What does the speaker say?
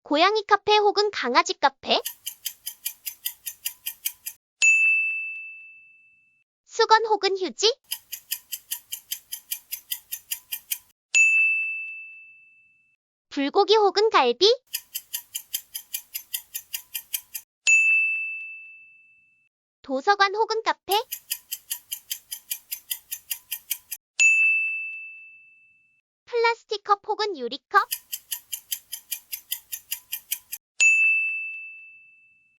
고양이 카페 혹은 강아지 카페? 수건 혹은 휴지? 불고기 혹은 갈비? 도서관 혹은 카페? 플라스틱 컵 혹은 유리컵?